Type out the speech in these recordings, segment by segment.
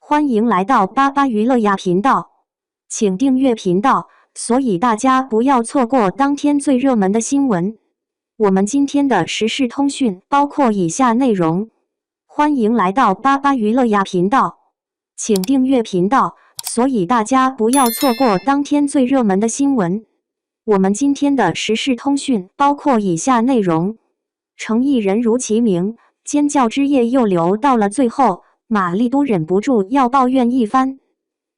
欢迎来到巴巴娱乐呀频道，请订阅频道，所以大家不要错过当天最热门的新闻。我们今天的时事通讯包括以下内容。欢迎来到巴巴娱乐呀频道，请订阅频道，所以大家不要错过当天最热门的新闻。我们今天的时事通讯包括以下内容：诚意人如其名，尖叫之夜又留到了最后。玛丽都忍不住要抱怨一番。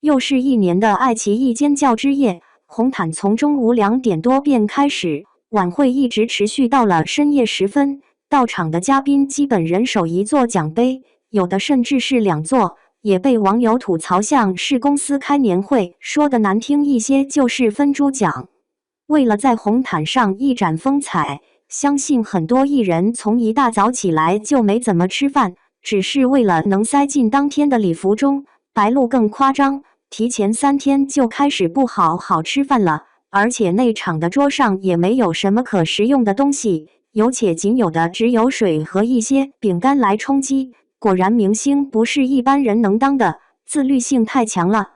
又是一年的爱奇艺尖叫之夜，红毯从中午2点多便开始，晚会一直持续到了深夜时分。到场的嘉宾基本人手一座奖杯，有的甚至是2座，也被网友吐槽像是公司开年会，说的难听一些就是分猪奖。为了在红毯上一展风采，相信很多艺人从一大早起来就没怎么吃饭，只是为了能塞进当天的礼服中。白鹿更夸张，提前3天就开始不好好吃饭了，而且那场的桌上也没有什么可食用的东西，有且仅有的只有水和一些饼干来充饥。果然明星不是一般人能当的，自律性太强了。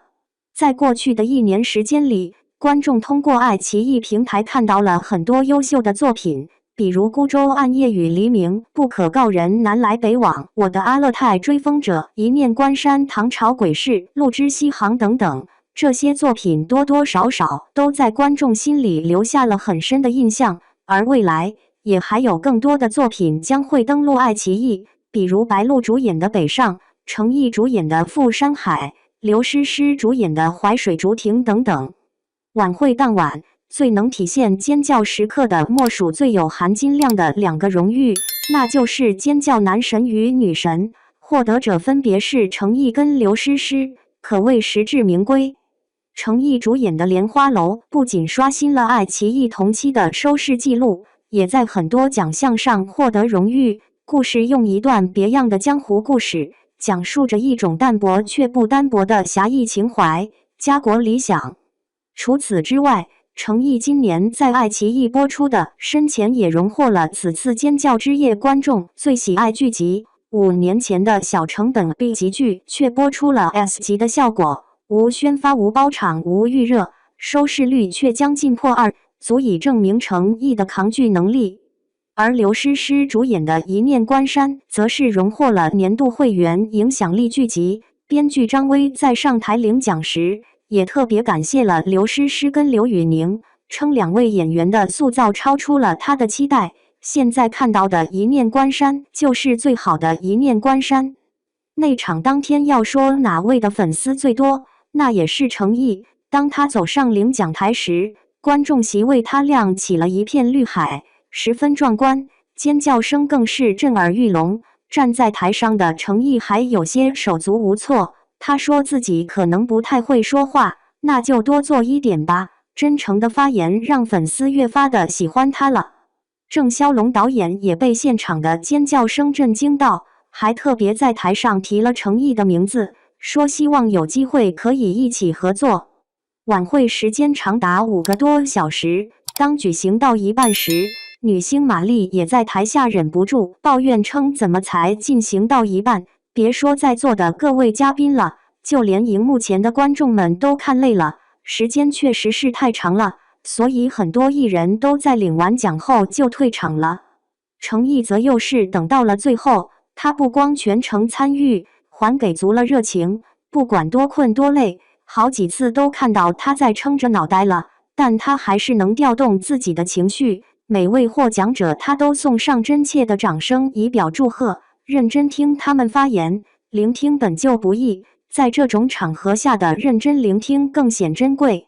在过去的1年时间里，观众通过爱奇艺平台看到了很多优秀的作品，比如孤舟暗夜与黎明、不可告人、南来北往、我的阿勒泰追风者、一念关山、唐朝诡事、路之西行等等。这些作品多多少少都在观众心里留下了很深的印象，而未来也还有更多的作品将会登陆爱奇艺，比如白鹿主演的《北上》，程毅主演的《赴山海》，刘诗诗主演的《淮水竹亭》等等。晚会当晚，最能体现尖叫时刻的莫属最有含金量的2个荣誉，那就是尖叫男神与女神，获得者分别是程毅跟刘诗诗，可谓实至名归。程毅主演的《莲花楼》不仅刷新了爱奇艺同期的收视纪录，也在很多奖项上获得荣誉。故事用一段别样的江湖故事，讲述着一种淡薄却不单薄的侠义情怀、家国理想。除此之外，程毅今年在爱奇艺播出的《深潜》也荣获了此次尖叫之夜观众最喜爱剧集。5年前的小成本 B 级剧却播出了 S 级的效果，无宣发、无包场、无预热，收视率却将近破2，足以证明程毅的扛剧能力。而刘诗诗主演的《一念关山》则是荣获了年度会员影响力剧集。编剧张威在上台领奖时也特别感谢了刘诗诗跟刘宇宁，称2位演员的塑造超出了他的期待。现在看到的一念关山就是最好的一念关山。那场当天要说哪位的粉丝最多，那也是程毅。当他走上领奖台时，观众席为他亮起了一片绿海，十分壮观，尖叫声更是震耳欲聋。站在台上的程毅还有些手足无措，他说自己可能不太会说话，那就多做一点吧。真诚的发言让粉丝越发的喜欢他了。郑晓龙导演也被现场的尖叫声震惊到，还特别在台上提了程毅的名字，说希望有机会可以一起合作。晚会时间长达5个多小时，当举行到一半时，女星玛丽也在台下忍不住抱怨称怎么才进行到一半，别说在座的各位嘉宾了，就连荧幕前的观众们都看累了，时间确实是太长了，所以很多艺人都在领完奖后就退场了。程毅则又是等到了最后，他不光全程参与，还给足了热情，不管多困多累，好几次都看到他在撑着脑袋了，但他还是能调动自己的情绪。每位获奖者他都送上真切的掌声以表祝贺，认真听他们发言，聆听本就不易，在这种场合下的认真聆听更显珍贵。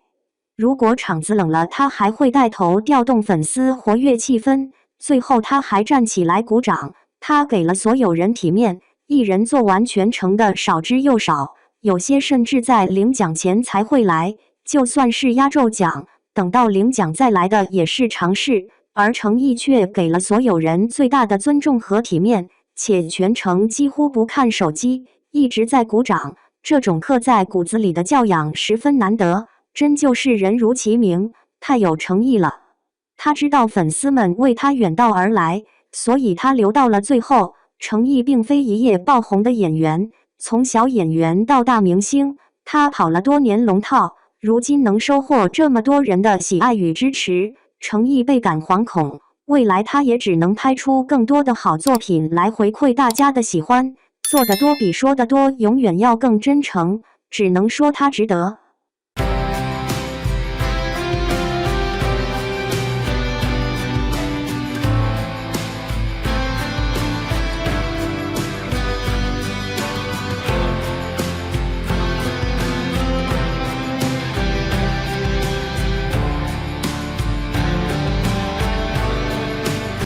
如果场子冷了，他还会带头调动粉丝活跃气氛。最后他还站起来鼓掌，他给了所有人体面，艺人做完全程的少之又少，有些甚至在领奖前才会来，就算是压轴奖，等到领奖再来的也是常事。而程毅却给了所有人最大的尊重和体面，且全程几乎不看手机，一直在鼓掌。这种刻在骨子里的教养十分难得，真就是人如其名，太有诚意了。他知道粉丝们为他远道而来，所以他留到了最后。程毅并非一夜爆红的演员，从小演员到大明星，他跑了多年龙套，如今能收获这么多人的喜爱与支持，诚意倍感惶恐。未来他也只能拍出更多的好作品来回馈大家的喜欢，做得多比说得多永远要更真诚，只能说他值得。